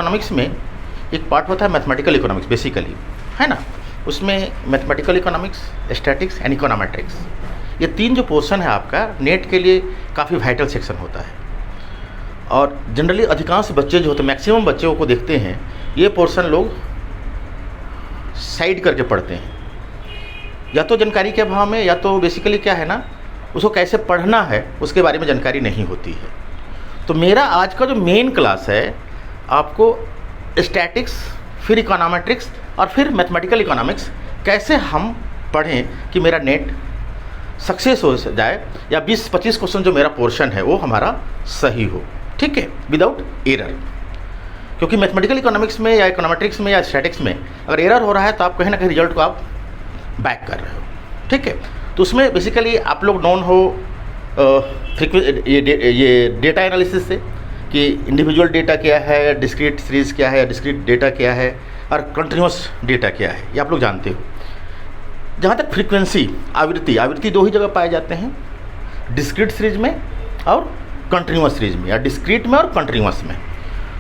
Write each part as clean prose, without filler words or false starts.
Economics में एक part होता है मैथमेटिकल इकोनॉमिक्स बेसिकली, है ना। उसमें mathematical economics, statics and econometrics, ये 3 जो पोर्शन है आपका नेट के लिए काफ़ी वाइटल सेक्शन होता है। और जनरली अधिकांश बच्चे जो होते हैं, मैक्सिमम बच्चों को देखते हैं ये पोर्शन लोग साइड करके पढ़ते हैं, या तो जानकारी के अभाव में, या तो बेसिकली क्या है ना, उसको कैसे पढ़ना है उसके बारे में जानकारी नहीं होती है। तो मेरा आज का जो मेन क्लास है आपको स्टैटिक्स, फिर इकोनॉमेट्रिक्स और फिर मैथमेटिकल इकोनॉमिक्स कैसे हम पढ़ें कि मेरा नेट सक्सेस हो जाए, या 20-25 क्वेश्चन जो मेरा पोर्शन है वो हमारा सही हो, ठीक है, विदाउट एरर। क्योंकि मैथमेटिकल इकोनॉमिक्स में या इकोनॉमेट्रिक्स में या स्टैटिक्स में अगर एरर हो रहा है तो आप कहीं ना कहीं रिजल्ट को आप बैक कर रहे हो, ठीक है। तो उसमें बेसिकली आप लोग नॉन हो ये डेटा एनालिसिस से कि इंडिविजुअल डेटा क्या है, डिस्क्रीट सीरीज़ क्या है, डिस्क्रीट डेटा क्या है और कंटिन्यूस डेटा क्या है, ये आप लोग जानते हो। जहाँ तक फ्रीक्वेंसी, आवृत्ति 2 ही जगह पाए जाते हैं, डिस्क्रीट सीरीज में और कंटिन्यूस सीरीज में, या डिस्क्रीट में और कंटिन्यूस में।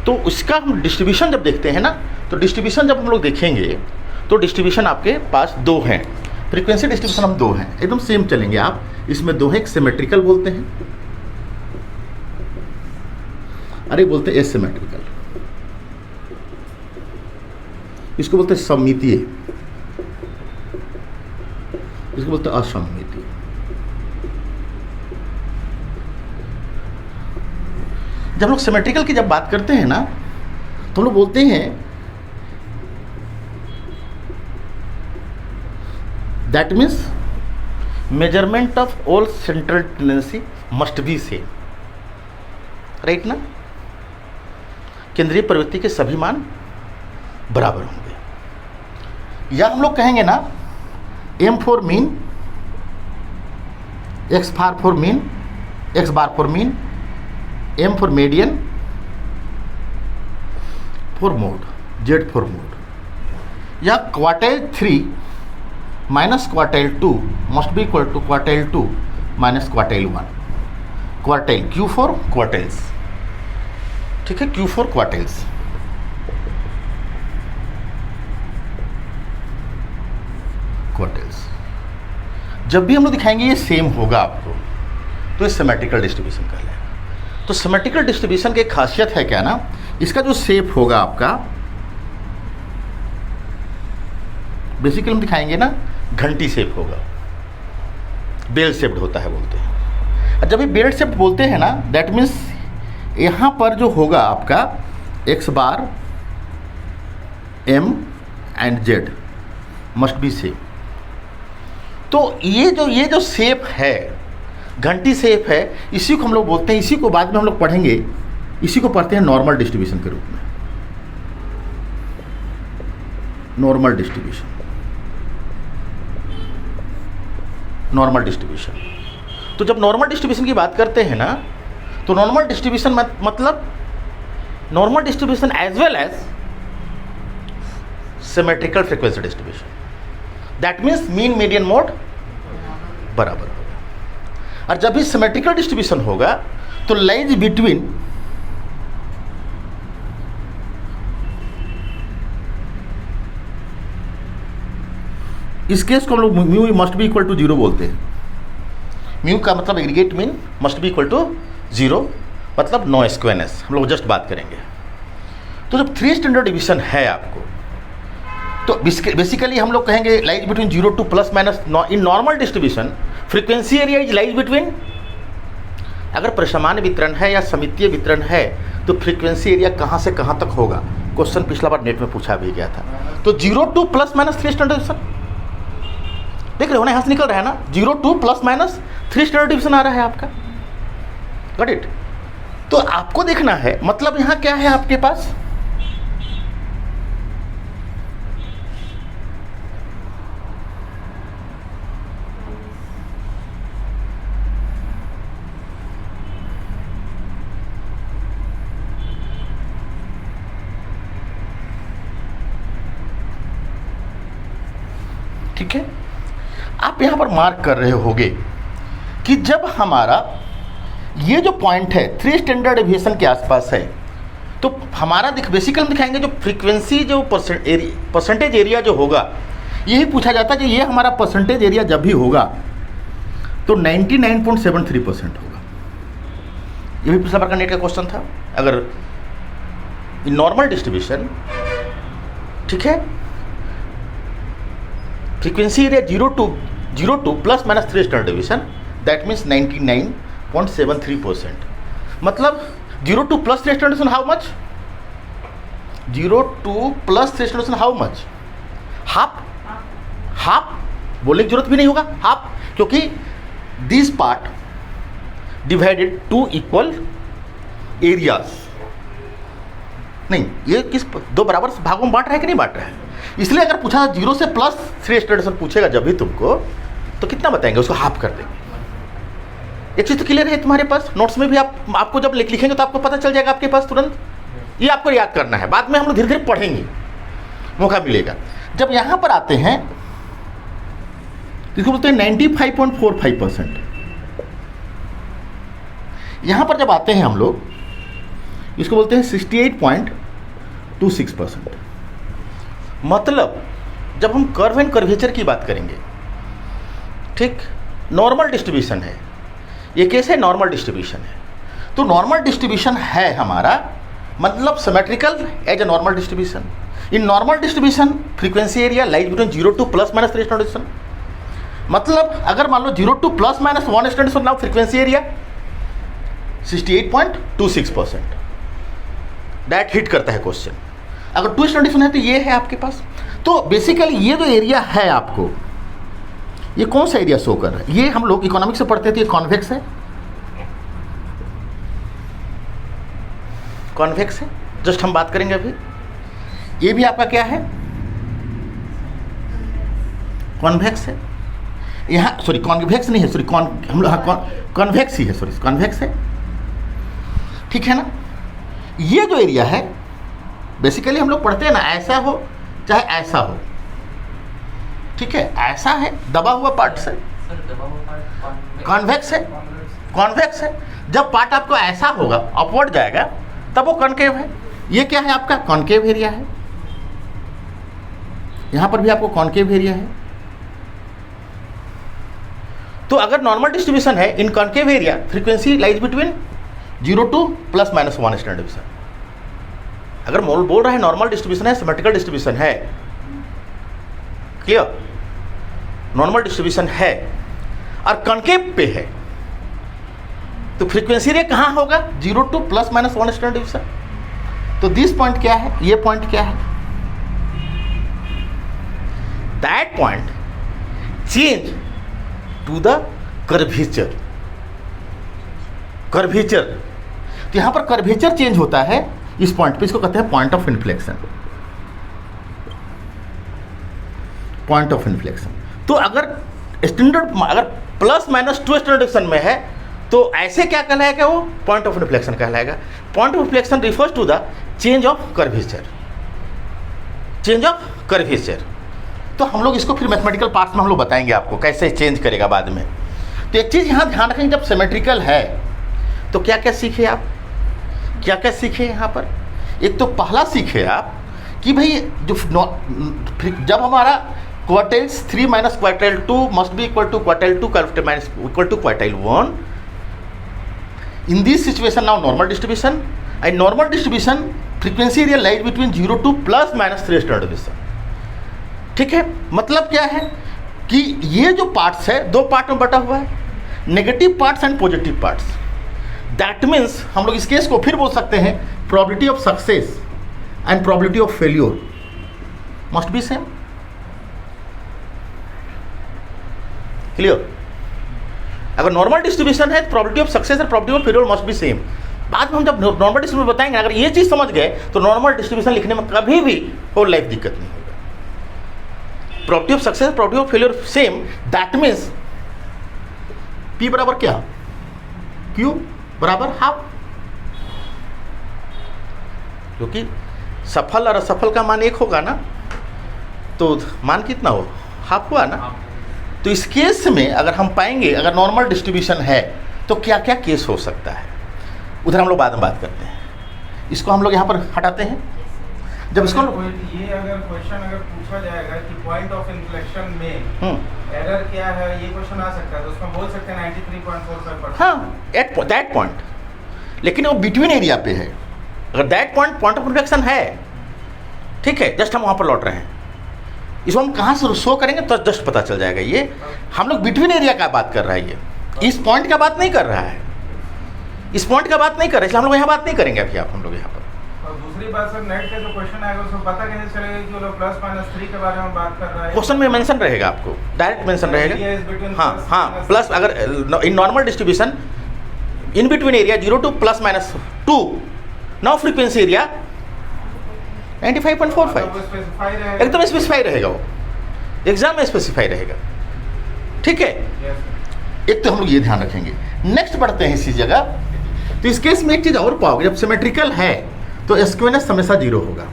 तो उसका हम डिस्ट्रीब्यूशन जब देखते हैं ना, तो डिस्ट्रीब्यूशन जब हम लोग देखेंगे तो डिस्ट्रीब्यूशन आपके पास 2 हैं, फ्रीक्वेंसी डिस्ट्रीब्यूशन हम 2 हैं, एकदम सेम चलेंगे आप। इसमें 2 हैं, एक सिमेट्रिकल बोलते हैं, अरे बोलते हैं एसिमेट्रिकल, इसको बोलते हैं सममितीय, इसको बोलते हैं असममितीय। जब लोग सिमेट्रिकल की जब बात करते हैं ना तो हम लोग बोलते हैं that means measurement of all central tendency must be same, right ना। केंद्रीय प्रवृत्ति के सभी मान बराबर होंगे। या हम लोग कहेंगे ना M for mean, X bar for mean, X bar for mean, M for median, for mode, Z for mode. या quartile 3 minus quartile 2 must be equal to quartile 2 minus quartile 1। Quartile Q for quartiles, ठीक है, Q for quartiles. Quartiles जब भी हम लोग दिखाएंगे ये same होगा आपको, तो ये सिमेट्रिकल डिस्ट्रीब्यूशन कहलाएगा। तो सिमेट्रिकल डिस्ट्रीब्यूशन की खासियत है क्या ना, इसका जो शेप होगा आपका, बेसिकली हम दिखाएंगे ना घंटी शेप होगा, बेल शेप्ड होता है बोलते हैं। जब ये बेल शेप्ड बोलते हैं ना, दैट मीन्स यहाँ पर जो होगा आपका X bar, M and Z must be same. तो ये जो शेप है, घंटी शेप है, इसी को हम लोग बोलते हैं, इसी को बाद में हम लोग पढ़ेंगे, इसी को पढ़ते हैं नॉर्मल डिस्ट्रीब्यूशन के रूप में। Normal distribution, normal distribution. तो जब नॉर्मल डिस्ट्रीब्यूशन की बात करते हैं ना, तो नॉर्मल डिस्ट्रीब्यूशन मतलब normal distribution as well as symmetrical frequency distribution. That means mean median mode बराबर होगा। और जब भी सिमेट्रिकल डिस्ट्रीब्यूशन होगा तो लाइज बिटवीन इस केस को हम लोग mu must be equal to 0 बोलते हैं। म्यू का मतलब aggregate mean must be equal to 0, मतलब नो स्क्वेयरनेस, हम लोग जस्ट बात करेंगे। तो जब 3 स्टैंडर्ड डिवीजन है आपको, तो बेसिकली हम लोग कहेंगे lies between 0 to plus minus. In normal distribution frequency area is lies between, अगर प्रसमान वितरण है या समितीय वितरण है तो फ्रीक्वेंसी एरिया कहाँ से कहाँ तक होगा, क्वेश्चन पिछला बार नेट में पूछा भी गया था। तो 0 to plus minus 3 standard division देख रहे हो ना, यहाँ से निकल रहा है ना, 0 to plus minus 3 standard division आ रहा है आपका, गॉट इट। तो आपको देखना है, मतलब यहाँ क्या है आपके पास, ठीक है। आप यहाँ पर मार्क कर रहे होगे कि जब हमारा ये जो पॉइंट है 3 स्टैंडर्ड डेविएशन के आसपास है, तो हमारा बेसिकली हम दिखाएंगे जो फ्रीक्वेंसी जो परसेंटेज एरिया जो होगा, यही पूछा जाता है कि ये हमारा परसेंटेज एरिया जब भी होगा तो 99.73% होगा। ये भी पिछला बार का नेट का क्वेश्चन था। अगर इन नॉर्मल डिस्ट्रीब्यूशन, ठीक है, frequency area 0 to plus minus 3 standard division, that means 99.73%। मतलब 0 to plus 3 standard division how much? 0 to plus 3 standard division how much? Half बोलने की जरूरत भी नहीं होगा, हाफ, क्योंकि this part divided 2 equal areas. नहीं, ये किस दो बराबर भागों में बांट रहा है कि नहीं बांट रहा है? इसलिए अगर पूछा 0 से प्लस 3 स्टैंडर्ड पूछेगा जब भी तुमको, तो कितना बताएंगे? उसको हाफ कर देंगे। एक चीज़ तो क्लियर है तुम्हारे पास, नोट्स में भी आपको जब लिखेंगे तो आपको पता चल जाएगा आपके पास तुरंत। ये आपको याद करना है, बाद में हम लोग धीरे धीरे पढ़ेंगे, मौका मिलेगा। जब यहाँ पर आते हैं, इसको बोलते हैं 95.45%। यहाँ पर जब आते हैं हम लोग, इसको बोलते हैं 68.26%। मतलब जब हम कर्व एंड कर्वेचर की बात करेंगे, ठीक, नॉर्मल डिस्ट्रीब्यूशन है, ये केस है नॉर्मल डिस्ट्रीब्यूशन है, तो नॉर्मल डिस्ट्रीब्यूशन है हमारा, मतलब symmetrical as a normal distribution. In normal distribution frequency area lies between 0 to plus minus 3 standard division. मतलब अगर मान लो 0 to plus minus 1 standard division, now frequency area 68.26%। That hit करता है क्वेश्चन। अगर 2 स्टैंडर्ड डिवीजन है तो ये है आपके पास। तो बेसिकली ये जो एरिया है आपको, ये कौन सा एरिया शो कर रहा है? ये हम लोग इकोनॉमिक्स से पढ़ते थे, ये कॉन्वेक्स है, कॉन्वेक्स है, जस्ट हम बात करेंगे अभी। ये भी आपका क्या है? कॉन्वेक्स है। यहाँ सॉरी कॉन्वेक्स नहीं है, सॉरी हम लोग कॉन्वेक्स ही है, सॉरी कॉन्वेक्स है, ठीक है ना। ये जो एरिया है बेसिकली हम लोग पढ़ते हैं ना, ऐसा हो चाहे ऐसा हो, ठीक है, ऐसा है दबा हुआ पार्ट से, कॉन्वेक्स है, कॉन्वेक्स है। जब पार्ट आपको ऐसा होगा, अपवर्ड जाएगा, तब वो कॉनकेव है। ये क्या है आपका? कॉनकेव एरिया है। यहाँ पर भी आपको कॉनकेव एरिया है। तो अगर नॉर्मल डिस्ट्रीब्यूशन है in concave area, frequency lies between 0 to plus minus 1 standard division. अगर बोल रहा है नॉर्मल डिस्ट्रीब्यूशन है, सिमेट्रिकल डिस्ट्रीब्यूशन है, क्लियर, नॉर्मल डिस्ट्रीब्यूशन है और कॉनकेव पे है, तो फ्रीक्वेंसी एरिया कहाँ होगा? 0 to plus minus 1 standard division. तो दिस पॉइंट क्या है? ये पॉइंट क्या है? That point change to the curvature. Curvature, तो यहां पर कर्वेचर चेंज होता है इस पॉइंट पे, इसको कहते हैं point of inflection. Point of inflection. तो अगर स्टैंडर्ड, अगर प्लस माइनस 2 स्टैंडर्ड डिवीजन में है तो ऐसे क्या कहलाएगा? वो पॉइंट ऑफ इन्फ्लेक्शन कहलाएगा। Point of inflection refers to the change of curvature, change of curvature. तो हम लोग इसको फिर मैथमेटिकल पार्ट्स में हम लोग बताएंगे आपको कैसे चेंज करेगा बाद में। तो एक चीज़ यहाँ ध्यान रखेंगे, जब सिमेट्रिकल है तो क्या क्या सीखे आप, क्या क्या सीखे यहाँ पर? एक तो पहला सीखे आप कि भाई जो जब हमारा quartiles 3 minus quartile 2 must be equal to quartile 2 minus equal to quartile 1। In this situation now normal distribution, and normal distribution frequency area lies between 0 to plus minus 3 standard division, ठीक है। मतलब क्या है कि ये जो पार्ट्स है दो पार्ट में बटा हुआ है, negative parts and positive parts. That means हम लोग इस केस को फिर बोल सकते हैं probability of success and probability of failure must be same. Clear? अगर नॉर्मल डिस्ट्रीब्यूशन है तो प्रोबेबिलिटी ऑफ सक्सेस और probability of failure must be same. बाद में हम जब नॉर्मल डिस्ट्रीब्यूशन बताएंगे, अगर ये चीज़ समझ गए तो नॉर्मल डिस्ट्रीब्यूशन लिखने में कभी भी होल लाइफ दिक्कत नहीं होगा। Probability of success, probability of failure same, that means P बराबर क्या? Q बराबर हाफ, क्योंकि सफल और असफल का मान एक होगा ना, तो मान कितना हो? हाफ हुआ ना। तो इस केस में अगर हम पाएंगे, अगर नॉर्मल डिस्ट्रीब्यूशन है तो क्या क्या केस हो सकता है, उधर हम लोग बाद में बात करते हैं। इसको हम लोग यहाँ पर हटाते हैं। जब इसको ये अगर क्वेश्चन अगर पूछा जाएगा कि पॉइंट ऑफ इन्फ्लेक्शन में एरर क्या है, ये क्वेश्चन आ सकता है, तो उसमें बोल सकते हैं 93.45%। हाँ, एट दैट पॉइंट, लेकिन वो बिटवीन एरिया पे है। अगर दैट पॉइंट ऑफ इन्फ्लेक्शन है, ठीक है, जस्ट हम वहाँ पर लौट रहे हैं, इसको हम कहाँ से शो करेंगे तो जस्ट पता चल जाएगा। ये हम लोग बिटवीन एरिया का बात कर रहा है, ये इस पॉइंट का बात नहीं कर रहा है, इस पॉइंट का बात नहीं कर रहे, इसलिए हम लोग यहाँ बात नहीं करेंगे अभी। आप हम लोग यहाँ पर और दूसरी बात सर, नेट का जो क्वेश्चन आएगा उसमें पता कैसे चलेगा कि वो लोग +-3 के बारे में बात कर रहा है? क्वेश्चन में मेंशन रहेगा, आपको डायरेक्ट मेंशन रहेगा। हाँ हाँ, प्लस अगर इन normal distribution in between area 0 to +-2, now frequency area 95.45, एकदम स्पेसिफाई रहेगा, वो एग्जाम में स्पेसिफाई रहेगा, ठीक है। एक तो हम लोग ये ध्यान रखेंगे। नेक्स्ट बढ़ते हैं इसी जगह। तो इस केस में एक चीज और पाओगे, जब सिमेट्रिकल है तो स्क्वेनेस हमेशा 0 होगा,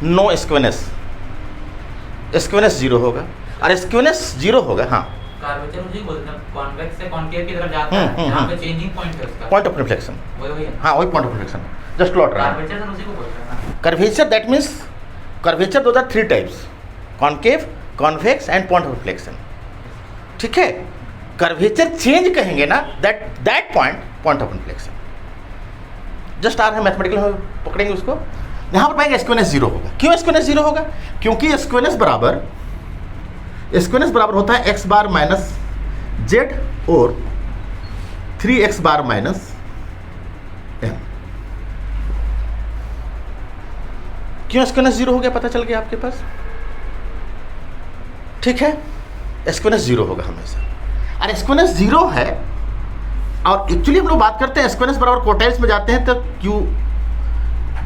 नो स्क्वेनेस, स्क्वेनेस 0 होगा, और स्क्वेनेस 0 होगा। हाँ, कर्वेचर मुझे बोलते हैं कॉन्वेक्स से कॉन्केव की तरफ जाता है, यहां पे चेंजिंग पॉइंट है उसका, पॉइंट ऑफ रिफ्लेक्शन, वही है। हाँ, वही पॉइंट ऑफ रिफ्लेक्शन, जस्ट लौट रहा है। कर्वेचर तो उसी को बोलते हैं ना। कर्वेचर, दैट मीन्स कर्वेचर दो are 3 types, concave, convex and point of reflection, ठीक है। कर्वेचर चेंज कहेंगे ना, that point of reflection, just आ रहा है मैथमेटिकल में पकड़ेंगे उसको। यहाँ पर पाएंगे स्क्वेनेस 0 होगा। क्यों स्क्वेनेस 0 होगा? क्योंकि स्क्वेनेस बराबर होता है x बार माइनस जेड और 3x बार माइनस m। क्यों स्क्वेनेस 0 हो गया, पता चल गया आपके पास, ठीक है। स्क्वेनेस 0 होगा हमेशा, और स्क्वेनेस 0 है। और एक्चुअली हम लोग बात करते हैं स्क्वेनेस बराबर क्वार्टाइल्स में जाते हैं, तो Q,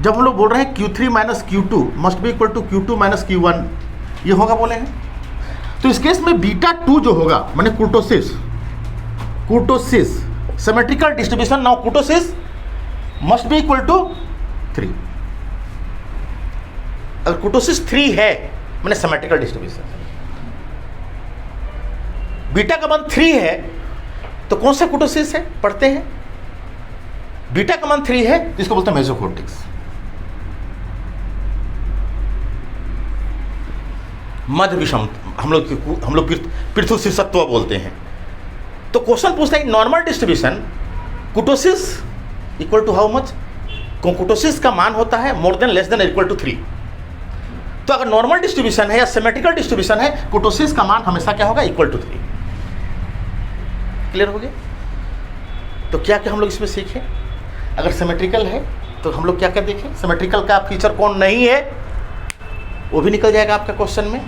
जब हम लोग बोल रहे हैं Q3 minus Q2 must be equal to Q2 minus Q1, ये होगा बोलेंगे। तो इस केस में बीटा 2 जो होगा, माने kurtosis symmetrical distribution, now kurtosis must be equal to 3। अगर कुर्टोसिस 3 है माने सिमेट्रिकल डिस्ट्रीब्यूशन, बीटा का मान 3 है तो कौन सा कुर्टोसिस है, पढ़ते हैं। बीटा का मान 3 है तो इसको बोलते हैं मेसोकॉर्टिक्स, मध्य विषम, हम लोग पृथु शीर्षत्व बोलते हैं। तो क्वेश्चन पूछता है normal distribution kurtosis equal to how much, kurtosis का मान होता है more than less than equal to 3। तो अगर नॉर्मल डिस्ट्रीब्यूशन है या सिमेट्रिकल डिस्ट्रीब्यूशन है, कुर्टोसिस का मान हमेशा क्या होगा, इक्वल टू 3। क्लियर हो गया? तो क्या क्या हम लोग इसमें सीखें? अगर सिमेट्रिकल है तो हम लोग क्या क्या देखें, सिमेट्रिकल का फीचर कौन नहीं है वो भी निकल जाएगा आपका क्वेश्चन में,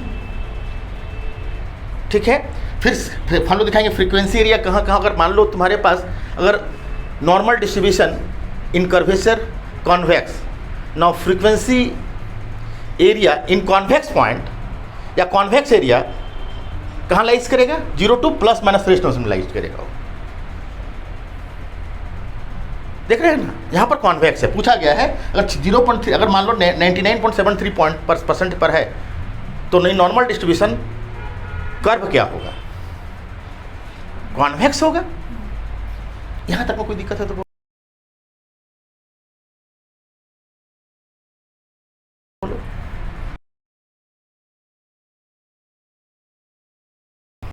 ठीक है। फिर हम लोग दिखाएंगे फ्रीक्वेंसी एरिया कहाँ कहाँ, अगर मान लो तुम्हारे पास अगर normal distribution in curvature convex, now frequency area in convex point या कॉन्वेक्स एरिया कहाँ लाइज करेगा, 0 to +-3 में लाइज करेगा। देख रहे हैं ना, यहाँ पर कॉन्वेक्स है, पूछा गया है अगर 0.3, अगर मान लो 99.73% पर है तो नहीं, नॉर्मल डिस्ट्रीब्यूशन कर्व क्या होगा, कॉन्वेक्स होगा। यहाँ तक में कोई दिक्कत है तो